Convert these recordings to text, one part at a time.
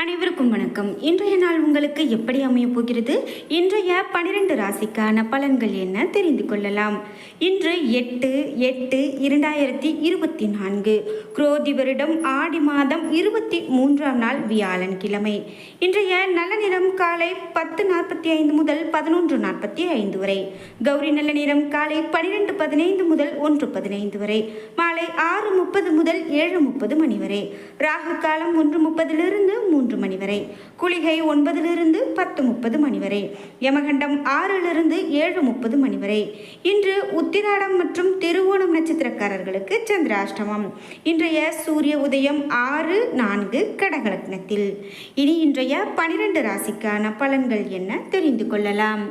அனைவருக்கும் வணக்கம். இன்றைய நாள் உங்களுக்கு எப்படி அமைய போகிறது? இன்றைய 12 ராசிக்கான பலன்கள் என்ன தெரிந்து கொள்ளலாம். இன்று 8/8/2024 குரோதி வருடம் ஆடி மாதம் 23ஆம் நாள் வியாழன் கிழமை. இன்றைய நல்ல நேரம் காலை 10:45 முதல் 11:45 வரை. கௌரி நல்ல நேரம் காலை 12:15 முதல் 1:15 வரை. மாலை 6:30 முதல் 7:30 மணி வரை. ராகு காலம் 1:30 3 மணி வரை. குளிகை 9 10:30 மணி வரை. யமகண்டம் 6 7:30 மணி வரை. இன்று உத்திராடம் மற்றும் திருவோணம் நட்சத்திரக்காரர்களுக்கு சந்திராஷ்டமம். இன்றைய சூரிய உதயம் 6:04 கடகலக்னத்தில். இனி இன்றைய 12 ராசிக்கான பலன்கள் என்ன தெரிந்து கொள்ளலாம்.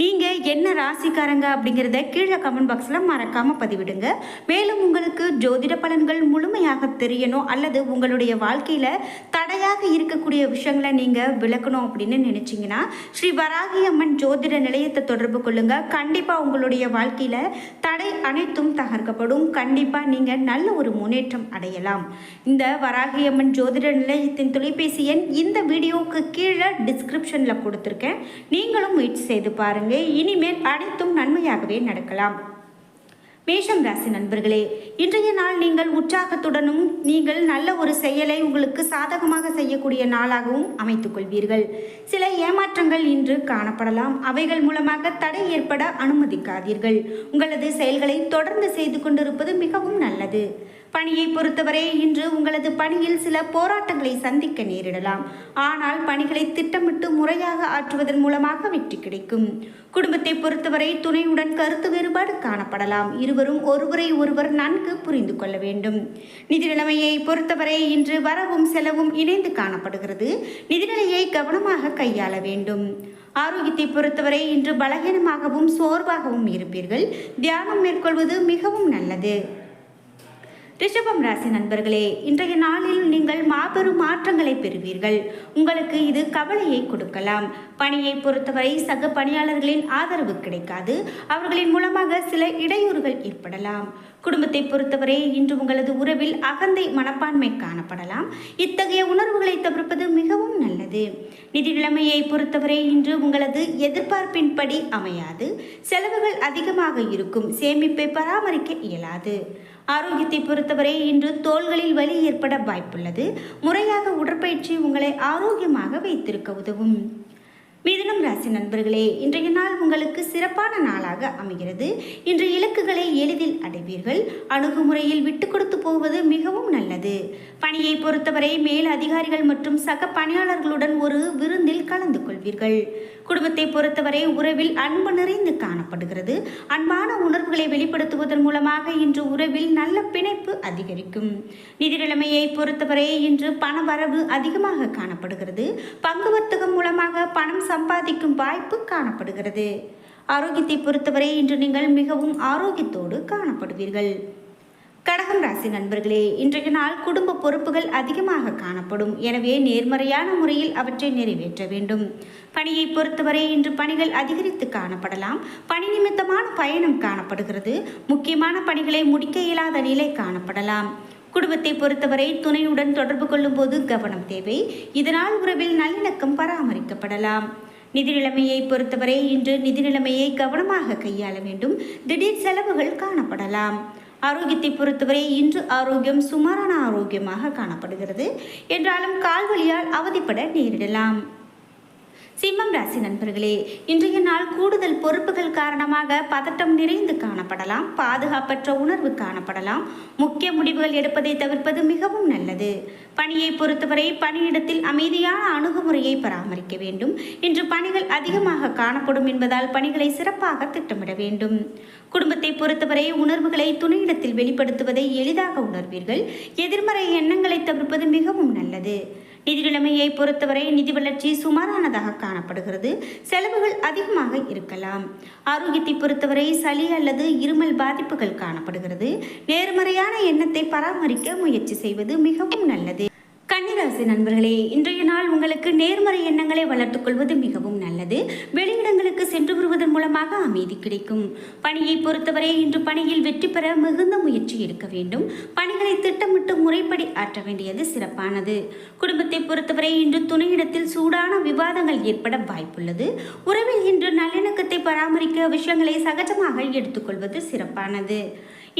நீங்கள் என்ன ராசிக்காரங்க அப்படிங்கிறத கீழே கமெண்ட் பாக்ஸில் மறக்காமல் பதிவிடுங்க. மேலும் உங்களுக்கு ஜோதிட பலன்கள் முழுமையாக தெரியணும் அல்லது உங்களுடைய வாழ்க்கையில் தடையாக இருக்கக்கூடிய விஷயங்களை நீங்கள் விளக்கணும் அப்படின்னு நினச்சிங்கன்னா ஸ்ரீ வராகி அம்மன் ஜோதிட நிலையத்தை தொடர்பு கொள்ளுங்கள். கண்டிப்பாக உங்களுடைய வாழ்க்கையில் தடை அனைத்தும் தகர்க்கப்படும். கண்டிப்பாக நீங்கள் நல்ல ஒரு முன்னேற்றம் அடையலாம். இந்த வராகி அம்மன் ஜோதிட நிலையத்தின் தொலைபேசி எண் இந்த வீடியோவுக்கு கீழே டிஸ்கிரிப்ஷனில் கொடுத்துருக்கேன். நீங்களும் முயற்சி செய்து பாருங்கள். இனிமேல் அனைத்தும் நன்மையாகவே நடக்கலாம். மேஷம் ராசி நண்பர்களே, இன்றைய நாள் நீங்கள் உற்சாகத்துடனும் நீங்கள் நல்ல ஒரு செயலை உங்களுக்கு சாதகமாக செய்யக்கூடிய நாளாகவும் அமைத்துக் கொள்வீர்கள். சில ஏமாற்றங்கள் இன்று காணப்படலாம். அவைகள் மூலமாக தடை ஏற்பட அனுமதிக்காதீர்கள். உங்களது செயல்களை தொடர்ந்து செய்து கொண்டிருப்பது மிகவும் நல்லது. பணியை பொறுத்தவரை இன்று உங்களது பணியில் சில போராட்டங்களை சந்திக்க நேரிடலாம். ஆனால் பணிகளை திட்டமிட்டு முறையாக ஆற்றுவதன் மூலமாக வெற்றி கிடைக்கும். குடும்பத்தை பொறுத்தவரை துணையுடன் கருத்து வேறுபாடு காணப்படலாம். இருவரும் ஒருவரை ஒருவர் நன்கு புரிந்து கொள்ள வேண்டும். நிதி நிலைமையை பொறுத்தவரை இன்று வரவும் செலவும் இணைந்து காணப்படுகிறது. நிதிநிலையை கவனமாக கையாள வேண்டும். ஆரோக்கியத்தை பொறுத்தவரை இன்று பலகீனமாகவும் சோர்வாகவும் இருப்பீர்கள். தியானம் மேற்கொள்வது மிகவும் நல்லது. ரிஷபம் ராசி நண்பர்களே, இன்றைய நாளில் நீங்கள் மாபெரும் மாற்றங்களை பெறுவீர்கள். உங்களுக்கு இது கவலையை கொடுக்கலாம். பணியை பொறுத்தவரை சக பணியாளர்களின் ஆதரவு கிடைக்காது. அவர்களின் மூலமாக சில இடையூறுகள் ஏற்படலாம். குடும்பத்தை பொறுத்தவரை இன்று உங்களது உறவில் அகந்தை மனப்பான்மை காணப்படலாம். இத்தகைய உணர்வுகளை தவிர்ப்பது மிகவும் நல்லது. நிதி நிலைமையை பொறுத்தவரை இன்று உங்களது எதிர்பார்ப்பின்படி அமையாது. செலவுகள் அதிகமாக இருக்கும். சேமிப்பை பராமரிக்க இயலாது. ஆரோக்கியத்தை பொறுத்தவரை இன்று தோள்களில் வலி ஏற்பட வாய்ப்புள்ளது. முறையாக உடற்பயிற்சி உங்களை ஆரோக்கியமாக வைத்திருக்க உதவும். மிதுனம் ராசி நண்பர்களே, இன்றைய நாள் உங்களுக்கு சிறப்பான நாளாக அமைகிறது. இன்று இலக்குகளை எளிதில் அடைவீர்கள். அணுகுமுறையில் விட்டு கொடுத்து போவது மிகவும் நல்லது. பணியை பொறுத்தவரை மேல் அதிகாரிகள் மற்றும் சக பணியாளர்களுடன் ஒரு விருந்தில் கலந்து கொள்வீர்கள். குடும்பத்தை பொறுத்தவரை உறவில் அன்பு நிறைந்து காணப்படுகிறது. அன்பான உணர்வுகளை வெளிப்படுத்துவதன் மூலமாக இன்று உறவில் நல்ல பிணைப்பு அதிகரிக்கும். நிதி நிலைமையை பொறுத்தவரை இன்று பண வரவு அதிகமாக காணப்படுகிறது. பங்கு வர்த்தகம் மூலமாக பணம் சம்பாதிக்கும் வாய்ப்பு காணப்படுகிறது. ஆரோக்கியத்தை பொறுத்தவரை இன்று நீங்கள் மிகவும் ஆரோக்கியத்தோடு காணப்படுவீர்கள். கடகம் ராசி நண்பர்களே, இன்றைய நாள் குடும்ப பொறுப்புகள் அதிகமாக காணப்படும். எனவே நேர்மறையான முறையில் அவற்றை நிறைவேற்ற வேண்டும். பணியை பொறுத்தவரை இன்று பணிகள் அதிகரித்து காணப்படலாம். பணி நிமித்தமான பயணம் காணப்படுகிறது. முக்கியமான பணிகளை முடிக்க இயலாத நிலை காணப்படலாம். குடும்பத்தை பொறுத்தவரை துணையுடன் தொடர்பு கொள்ளும் போது கவனம் தேவை. இதனால் உறவில் நல்லிணக்கம் பராமரிக்கப்படலாம். நிதி நிலைமையை பொறுத்தவரை இன்று நிதி நிலைமையை கவனமாக கையாள வேண்டும். திடீர் செலவுகள் காணப்படலாம். ஆரோக்கியத்தை பொறுத்தவரை இன்று ஆரோக்கியம் சுமாரான ஆரோக்கியமாக காணப்படுகிறது. என்றாலும் கால்வலியால் அவதிப்பட நேரிடலாம். சிம்மம் ராசி நண்பர்களே, இன்றைய நாள் கூடுதல் பொறுப்புகள் காரணமாக பதட்டம் நிறைந்து காணப்படலாம். பாதுகாப்பற்ற உணர்வு காணப்படலாம். முக்கிய முடிவுகள் எடுப்பதை தவிர்ப்பது மிகவும் நல்லது. பணியை பொறுத்தவரை பணியிடத்தில் அமைதியான அணுகுமுறையை பராமரிக்க வேண்டும். இன்று பணிகள் அதிகமாக காணப்படும் என்பதால் பணிகளை சிறப்பாக திட்டமிட வேண்டும். குடும்பத்தை பொறுத்தவரை உணர்வுகளை துணையிடத்தில் வெளிப்படுத்துவதை எளிதாக உணர்வீர்கள். எதிர்மறை எண்ணங்களை தவிர்ப்பது மிகவும் நல்லது. நிதி நிலைமையை பொறுத்தவரை நிதி வளர்ச்சி சுமாரானதாக காணப்படுகிறது. செலவுகள் அதிகமாக இருக்கலாம். ஆரோக்கியத்தை பொறுத்தவரை சளி அல்லது இருமல் பாதிப்புகள் காணப்படுகிறது. நேர்மறையான எண்ணத்தை பராமரிக்க முயற்சி செய்வது மிகவும் நல்லது. கன்னிராசி நண்பர்களே, இன்றைய நாள் உங்களுக்கு நேர்மறை எண்ணங்களை வளர்த்துக் கொள்வது மிகவும் நல்லது. வெளியிடங்களுக்கு சென்று வருவதன் மூலமாக அமைதி கிடைக்கும். பணியை பொறுத்தவரை இன்று பணியில் வெற்றி பெற மிகுந்த முயற்சி எடுக்க வேண்டும். பணிகளை திட்டமிட்டு முறைப்படி ஆற்ற வேண்டியது சிறப்பானது. குடும்பத்தை பொறுத்தவரை இன்று துணையிடத்தில் சூடான விவாதங்கள் ஏற்பட வாய்ப்புள்ளது. உறவில் இன்று நல்லிணக்கத்தை பராமரிக்க விஷயங்களை சகஜமாக எடுத்துக்கொள்வது சிறப்பானது.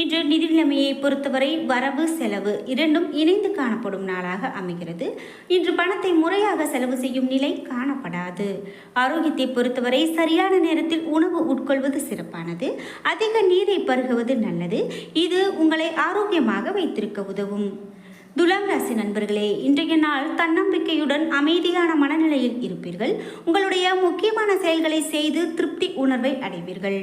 இன்று நிதி நிலைமையை பொறுத்தவரை வரவு செலவு இரண்டும் இணைந்து காணப்படும் நாளாக அமைகிறது. இன்று பணத்தை முறையாக செலவு செய்யும் நிலை காணப்படாது. ஆரோக்கியத்தை பொறுத்தவரை சரியான நேரத்தில் உணவு உட்கொள்வது சிறப்பானது. அதிக நீரை பருகுவது நல்லது. இது உங்களை ஆரோக்கியமாக வைத்திருக்க உதவும். துலாம் ராசி நண்பர்களே, இன்றைய நாள் தன்னம்பிக்கையுடன் அமைதியான மனநிலையில் இருப்பீர்கள். உங்களுடைய முக்கியமான செயல்களை செய்து திருப்தி உணர்வை அடைவீர்கள்.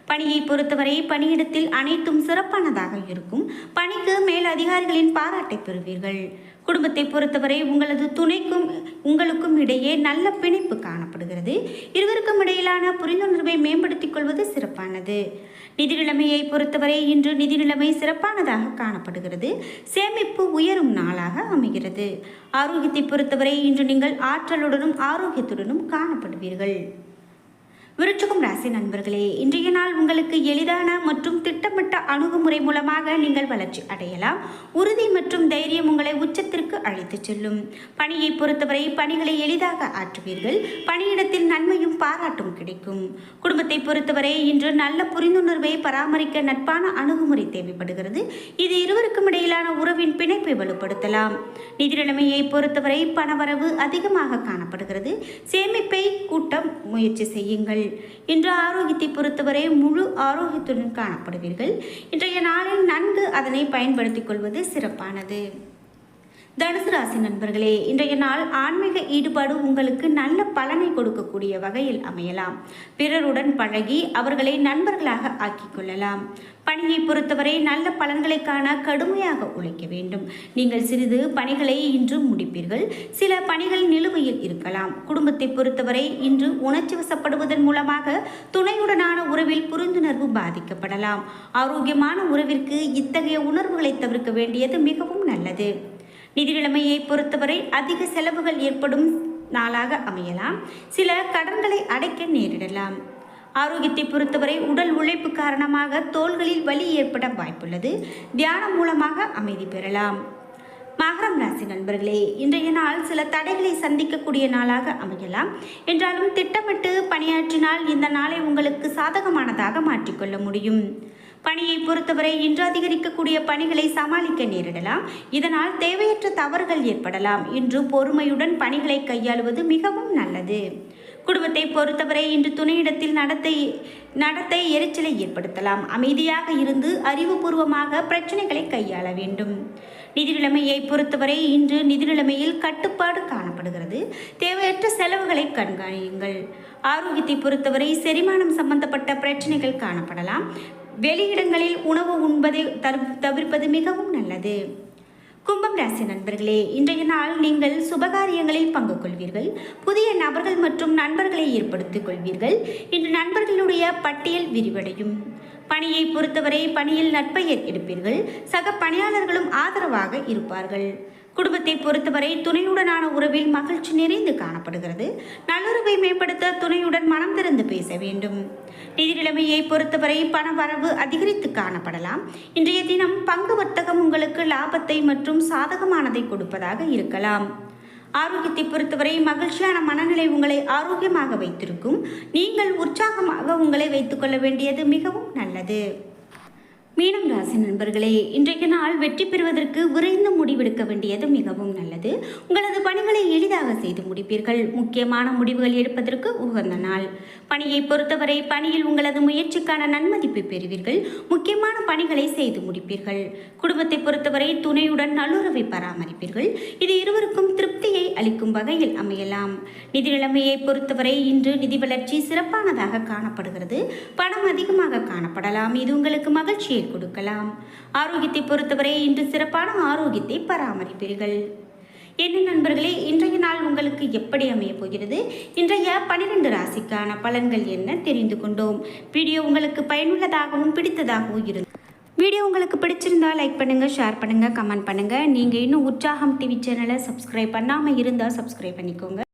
பணியை பொறுத்தவரை பணியிடத்தில் அனைத்தும் சிறப்பானதாக இருக்கும். பணிக்கு மேல் அதிகாரிகளின் பாராட்டை பெறுவீர்கள். குடும்பத்தை பொறுத்தவரை உங்களது துணைக்கும் உங்களுக்கும் இடையே நல்ல பிணைப்பு காணப்படுகிறது. இருவருக்கும் இடையிலான புரிந்துணர்வை மேம்படுத்திக் கொள்வது சிறப்பானது. நிதி நிலைமையை பொறுத்தவரை இன்று நிதி நிலைமை சிறப்பானதாக காணப்படுகிறது. சேமிப்பு உயரும் நாளாக அமைகிறது. ஆரோக்கியத்தை பொறுத்தவரை இன்று நீங்கள் ஆற்றலுடனும் ஆரோக்கியத்துடனும் காணப்படுவீர்கள். விருச்சிகம் ராசி நண்பர்களே, இன்றைய நாள் உங்களுக்கு எளிதான மற்றும் திட்டமிட்ட அணுகுமுறை மூலமாக நீங்கள் வளர்ச்சி அடையலாம். உறுதி மற்றும் தைரியம் உங்களை உச்சத்திற்கு அழைத்துச் செல்லும். பணியை பொறுத்தவரை பணிகளை எளிதாக ஆற்றுவீர்கள். பணியிடத்தில் நன்மையும் பாராட்டும் கிடைக்கும். குடும்பத்தை பொறுத்தவரை இன்று நல்ல புரிந்துணர்வை பராமரிக்க நட்பான அணுகுமுறை தேவைப்படுகிறது. இது இருவருக்கும் இடையிலான உறவின் பிணைப்பை வலுப்படுத்தலாம். நிதி நிலைமையை பொறுத்தவரை பணவரவு அதிகமாக காணப்படுகிறது. சேமிப்பை கூட்ட முயற்சி செய்யுங்கள். இன்று ஆரோக்கியத்தை பொறுத்தவரை முழு ஆரோக்கியத்துடன் காணப்படுவீர்கள். இன்றைய நாளில் நன்கு அதனை பயன்படுத்திக் கொள்வது சிறப்பானது. தனுசு ராசி நண்பர்களே, இன்றைய நாள் ஆன்மீக ஈடுபாடு உங்களுக்கு நல்ல பலனை கொடுக்கக்கூடிய வகையில் அமையலாம். பிறருடன் பழகி அவர்களை நண்பர்களாக ஆக்கிக் கொள்ளலாம். பணியை பொறுத்தவரை நல்ல பலன்களை காண கடுமையாக உழைக்க வேண்டும். நீங்கள் சிறிது பணிகளை இன்று முடிப்பீர்கள். சில பணிகள் நிலுவையில் இருக்கலாம். குடும்பத்தை பொறுத்தவரை இன்று உணர்ச்சி வசப்படுவதன் மூலமாக துணையுடனான உறவில் புரிந்துணர்வு பாதிக்கப்படலாம். ஆரோக்கியமான உறவிற்கு இத்தகைய உணர்வுகளை தவிர்க்க வேண்டியது மிகவும் நல்லது. நிதி நிலைமையை பொறுத்தவரை அதிக செலவுகள் ஏற்படும் நாளாக அமையலாம். சில கடன்களை அடைக்க நேரிடலாம். ஆரோக்கியத்தை பொறுத்தவரை உடல் உழைப்பு காரணமாக தோள்களில் வலி ஏற்பட வாய்ப்புள்ளது. தியானம் மூலமாக அமைதி பெறலாம். மகரம் ராசி நண்பர்களே, இன்றைய நாள் சில தடைகளை சந்திக்கக்கூடிய நாளாக அமையலாம். என்றாலும் திட்டமிட்டு பணியாற்றினால் இந்த நாளை உங்களுக்கு சாதகமானதாக மாற்றிக்கொள்ள முடியும். பணியை பொறுத்தவரை இன்று அதிகரிக்கக்கூடிய பணிகளை சமாளிக்க நேரிடலாம். இதனால் தேவையற்ற தவறுகள் ஏற்படலாம். இன்று பொறுமையுடன் பணிகளை கையாளுவது மிகவும் நல்லது. குடும்பத்தை பொறுத்தவரை இன்று துணையிடத்தில் நடத்தை எரிச்சலை ஏற்படுத்தலாம். அமைதியாக இருந்து அறிவுபூர்வமாக பிரச்சனைகளை கையாள வேண்டும். நிதி நிலைமையை பொறுத்தவரை இன்று நிதி நிலைமையில் கட்டுப்பாடு காணப்படுகிறது. தேவையற்ற செலவுகளை கண்காணியுங்கள். ஆரோக்கியத்தை பொறுத்தவரை செரிமானம் சம்பந்தப்பட்ட பிரச்சனைகள் காணப்படலாம். வெளியிடங்களில் உணவு உண்பதை தவிர்ப்பது மிகவும் நல்லது. கும்பம் ராசி நண்பர்களே, இன்றைய நாள் நீங்கள் சுபகாரியங்களில் பங்கு கொள்வீர்கள். புதிய நபர்கள் மற்றும் நண்பர்களை ஏற்படுத்திக் கொள்வீர்கள். இன்று நண்பர்களுடைய பட்டியல் விரிவடையும். பணியை பொறுத்தவரை பணியில் நற்பெயர் எடுப்பீர்கள். சக பணியாளர்களும் ஆதரவாக இருப்பார்கள். குடும்பத்தை பொறுத்தவரை துணையுடனான உறவில் மகிழ்ச்சி நிறைந்து காணப்படுகிறது. நல்லுறவை மேம்படுத்த துணையுடன் மனம் திறந்து பேச வேண்டும். நிதி நிலைமையை பொறுத்தவரை பண வரவு அதிகரித்து காணப்படலாம். இன்றைய தினம் பங்கு வர்த்தகம் உங்களுக்கு லாபத்தை மற்றும் சாதகமானதை கொடுப்பதாக இருக்கலாம். ஆரோக்கியத்தை பொறுத்தவரை மகிழ்ச்சியான மனநிலை உங்களை ஆரோக்கியமாக வைத்திருக்கும். நீங்கள் உற்சாகமாக உங்களை வைத்துக்கொள்ள வேண்டியது மிகவும் நல்லது. மீனம் ராசி நண்பர்களே, இன்றைய நாள் வெற்றி பெறுவதற்கு விரைந்து முடிவெடுக்க வேண்டியது மிகவும் நல்லது. உங்களது பணிகளை எளிதாக செய்து முடிப்பீர்கள். முக்கியமான முடிவுகள் எடுப்பதற்கு உகந்த நாள். பணியை பொறுத்தவரை பணியில் உங்களது முயற்சிக்கான நன்மதிப்பை பெறுவீர்கள். முக்கியமான பணிகளை செய்து முடிப்பீர்கள். குடும்பத்தை பொறுத்தவரை துணையுடன் நல்லுறவை பராமரிப்பீர்கள். இது இருவருக்கும் திருப்தியை அளிக்கும் வகையில் அமையலாம். நிதி நிலைமையை பொறுத்தவரை இன்று நிதி வளர்ச்சி சிறப்பானதாக காணப்படுகிறது. பணம் அதிகமாக காணப்படலாம். இது உங்களுக்கு மகிழ்ச்சியை கொடுக்கலாம். ஆரோக்கியத்தை பொறுத்தவரை இன்று சிறப்பான ஆரோக்கியத்தை பராமரிப்பீர்கள். என்ன நண்பர்களே, இன்றைய நாள் உங்களுக்கு எப்படி அமைய போகிறது? இன்றைய 12 ராசிக்கான பலன்கள் என்ன தெரிந்து கொண்டோம். வீடியோ உங்களுக்கு பயனுள்ளதாகவும் பிடித்ததாகவும் இருந்தது. வீடியோ உங்களுக்கு பிடிச்சிருந்தா லைக் பண்ணுங்கள், ஷேர் பண்ணுங்கள், கமெண்ட் பண்ணுங்கள். நீங்கள் இன்னும் உற்சாகம் டிவி சேனலை சப்ஸ்கிரைப் பண்ணாமல் இருந்தால் சப்ஸ்கிரைப் பண்ணிக்கோங்க.